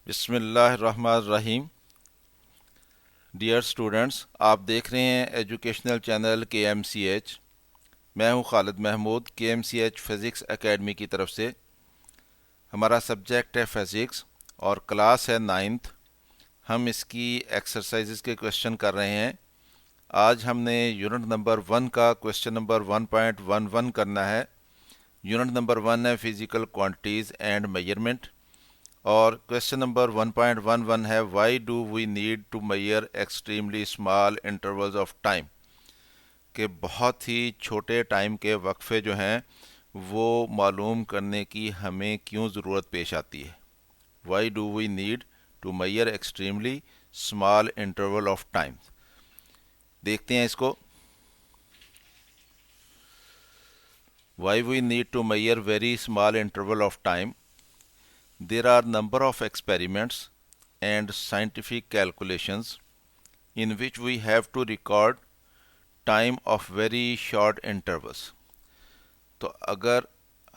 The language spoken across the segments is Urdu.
بسم اللہ الرحمن الرحیم۔ ڈیئر اسٹوڈنٹس، آپ دیکھ رہے ہیں educational channel K M C H. میں ہوں Khalid Mahmood, K M C H physics academy کی طرف سے۔ ہمارا سبجیکٹ ہے فزکس اور کلاس ہے 9th۔ ہم اس کی ایکسرسائزز کے کوشچن کر رہے ہیں۔ آج ہم نے یونٹ نمبر 1 کا کوشچن نمبر 1.11 کرنا ہے۔ یونٹ نمبر 1 ہے فزیکل کوانٹیٹیز اینڈ میجرمنٹ، اور کوشچن نمبر 1.11 ہے why do we need to measure extremely small intervals of time, کہ بہت ہی چھوٹے ٹائم کے وقفے جو ہیں وہ معلوم کرنے کی ہمیں کیوں ضرورت پیش آتی ہے۔ Why do we need to measure extremely small interval of time. دیکھتے ہیں اس کو۔ Why we need to measure very small interval of time. There are number of experiments and scientific calculations in which we have to record time of very short intervals. تو اگر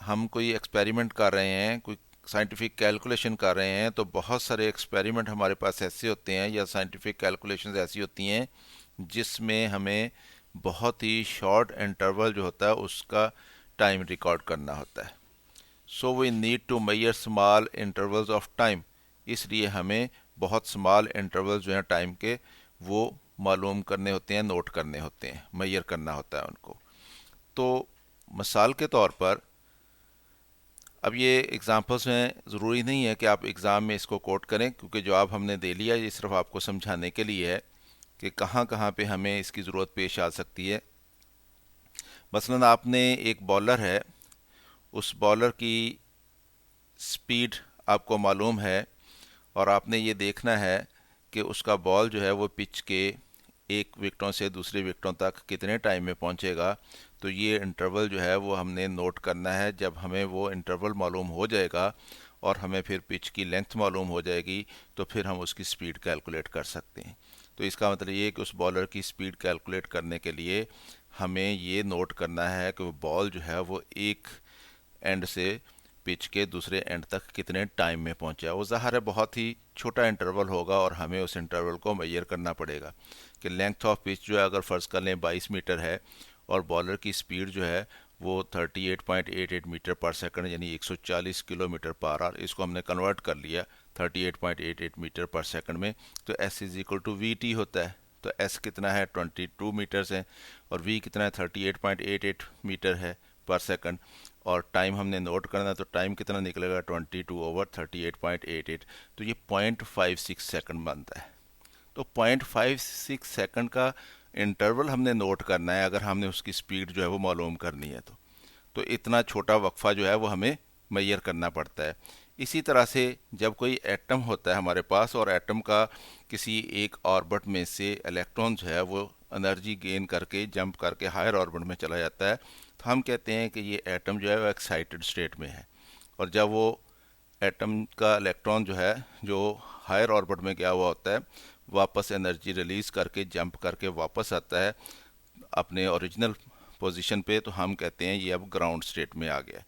ہم کوئی ایکسپیریمنٹ کر رہے ہیں، کوئی سائنٹیفک کیلکولیشن کر رہے ہیں، تو بہت سارے ایکسپیریمنٹ ہمارے پاس ایسے ہوتے ہیں یا سائنٹیفک کیلکولیشنز ایسی ہوتی ہیں جس میں ہمیں بہت ہی شارٹ انٹرول جو ہوتا ہے اس کا ٹائم ریکارڈ کرنا ہوتا ہے۔ So we need to measure small intervals of time. اس لیے ہمیں بہت small intervals جو ہیں ٹائم کے وہ معلوم کرنے ہوتے ہیں، نوٹ کرنے ہوتے ہیں، میئر کرنا ہوتا ہے ان کو۔ تو مثال کے طور پر اب یہ ایگزامپلس ہیں، ضروری نہیں ہے کہ آپ ایگزام میں اس کو کوٹ کریں، کیونکہ جواب ہم نے دے لیا، یہ صرف آپ کو سمجھانے کے لیے ہے کہ کہاں کہاں پہ ہمیں اس کی ضرورت پیش آ سکتی ہے۔ مثلاً آپ نے ایک بالر ہے، اس بالر کی سپیڈ آپ کو معلوم ہے اور آپ نے یہ دیکھنا ہے کہ اس کا بال جو ہے وہ پچ کے ایک وکٹوں سے دوسرے وکٹوں تک کتنے ٹائم میں پہنچے گا۔ تو یہ انٹرول جو ہے وہ ہم نے نوٹ کرنا ہے۔ جب ہمیں وہ انٹرول معلوم ہو جائے گا اور ہمیں پھر پچ کی لینتھ معلوم ہو جائے گی تو پھر ہم اس کی سپیڈ کیلکولیٹ کر سکتے ہیں۔ تو اس کا مطلب یہ ہے کہ اس بالر کی سپیڈ کیلکولیٹ کرنے کے لیے ہمیں یہ نوٹ کرنا ہے کہ وہ بال جو ہے وہ ایک اینڈ سے پچ کے دوسرے اینڈ تک کتنے ٹائم میں پہنچا۔ وہ ظاہر ہے بہت ہی چھوٹا انٹرول ہوگا اور ہمیں اس انٹرول کو میئر کرنا پڑے گا کہ لینتھ آف پچ جو ہے اگر فرض کر لیں 22 میٹر ہے اور بالر کی سپیڈ جو ہے وہ 38.88 میٹر پر سیکنڈ یعنی 140 کلو میٹر پر آور، اس کو ہم نے کنورٹ کر لیا 38.88 میٹر پر سیکنڈ میں، تو S is equal to V T ہوتا ہے۔ تو ایس کتنا ہے 22 میٹرز ہیں اور وی کتنا ہے 38.88 میٹر ہے پر سیکنڈ، اور ٹائم ہم نے نوٹ کرنا ہے تو ٹائم کتنا نکلے گا 22/38.88، تو یہ 0.56 سیکنڈ بنتا ہے۔ تو 0.56 سیکنڈ کا انٹرول ہم نے نوٹ کرنا ہے اگر ہم نے اس کی سپیڈ جو ہے وہ معلوم کرنی ہے تو اتنا چھوٹا وقفہ جو ہے وہ ہمیں میئر کرنا پڑتا ہے۔ اسی طرح سے جب کوئی ایٹم ہوتا ہے ہمارے پاس اور ایٹم کا کسی ایک آربٹ میں سے الیکٹران جو ہے وہ انرجی گین کر کے جمپ کر کے ہائر آربٹ میں چلا جاتا ہے، تو ہم کہتے ہیں کہ یہ ایٹم جو ہے وہ ایکسائٹڈ اسٹیٹ میں ہے۔ اور جب وہ ایٹم کا الیکٹران جو ہے جو ہائر آربٹ میں گیا ہوا ہوتا ہے واپس انرجی ریلیز کر کے جمپ کر کے واپس آتا ہے اپنے اوریجنل پوزیشن پہ، تو ہم کہتے ہیں یہ اب گراؤنڈ اسٹیٹ میں آ گیا۔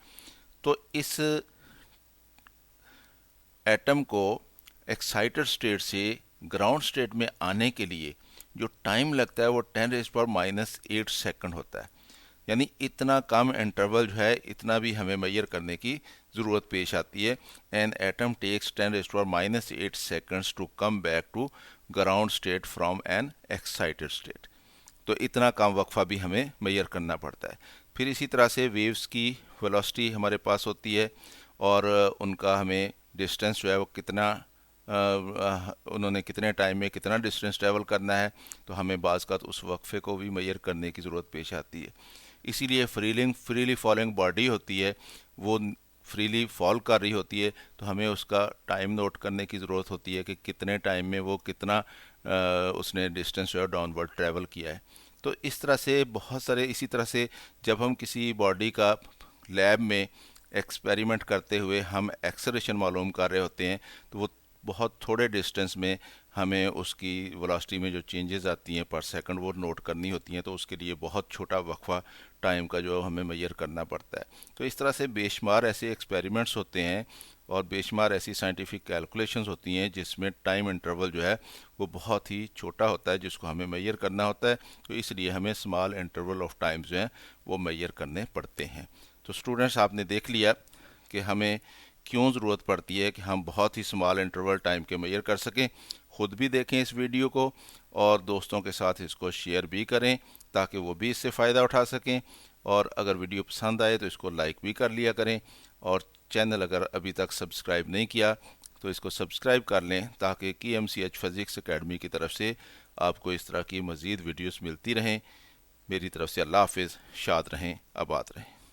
تو اس ایٹم کو ایکسائٹڈ اسٹیٹ سے گراؤنڈ اسٹیٹ میں آنے کے لیے جو ٹائم لگتا ہے وہ 10⁻⁻8 سیکنڈ ہوتا ہے، یعنی اتنا کم انٹرول جو ہے اتنا بھی ہمیں میئر کرنے کی ضرورت پیش آتی ہے۔ An atom takes 10⁻⁸ seconds to come back to ground state from an excited state. تو اتنا کم وقفہ بھی ہمیں میئر کرنا پڑتا ہے۔ پھر اسی طرح سے ویوز کی ویلوسٹی ہمارے پاس ہوتی ہے اور ان کا ہمیں ڈسٹینس جو ہے وہ کتنا انہوں نے کتنے ٹائم میں کتنا ڈسٹینس ٹریول کرنا ہے، تو ہمیں بعض کا اس وقفے کو بھی میئر کرنے کی ضرورت پیش آتی ہے۔ اسی لیے فریلی فالنگ باڈی ہوتی ہے، وہ فریلی فال کر رہی ہوتی ہے تو ہمیں اس کا ٹائم نوٹ کرنے کی ضرورت ہوتی ہے کہ کتنے ٹائم میں وہ کتنا اس نے ڈسٹینس جو ہے ڈاؤن ورڈ ٹریول کیا ہے۔ تو اس طرح سے بہت سارے، اسی طرح سے جب ہم کسی باڈی کا لیب میں ایکسپیریمنٹ کرتے ہوئے ہم ایکسلریشن معلوم کر رہے ہوتے ہیں تو وہ بہت تھوڑے ڈسٹینس میں ہمیں اس کی ویلوسٹی میں جو چینجز آتی ہیں پر سیکنڈ وہ نوٹ کرنی ہوتی ہیں، تو اس کے لیے بہت چھوٹا وقفہ ٹائم کا جو ہمیں میئر کرنا پڑتا ہے۔ تو اس طرح سے بے شمار ایسے ایکسپیریمنٹس ہوتے ہیں اور بے شمار ایسی سائنٹیفک کیلکولیشنز ہوتی ہیں جس میں ٹائم انٹرول جو ہے وہ بہت ہی چھوٹا ہوتا ہے، جس کو ہمیں میئر کرنا ہوتا ہے، تو اس لیے ہمیں اسمال انٹرول آف ٹائمز جو ہیں وہ میئر کرنے پڑتے ہیں۔ تو اسٹوڈنٹس، آپ نے دیکھ لیا کہ ہمیں کیوں ضرورت پڑتی ہے کہ ہم بہت ہی اسمال انٹرول ٹائم کے میئر کر سکیں۔ خود بھی دیکھیں اس ویڈیو کو اور دوستوں کے ساتھ اس کو شیئر بھی کریں تاکہ وہ بھی اس سے فائدہ اٹھا سکیں، اور اگر ویڈیو پسند آئے تو اس کو لائک بھی کر لیا کریں، اور چینل اگر ابھی تک سبسکرائب نہیں کیا تو اس کو سبسکرائب کر لیں تاکہ KMCH فزکس اکیڈمی کی طرف سے آپ کو اس طرح کی مزید ویڈیوز ملتی رہیں۔ میری طرف سے اللہ حافظ، شاد رہیں، آباد رہیں۔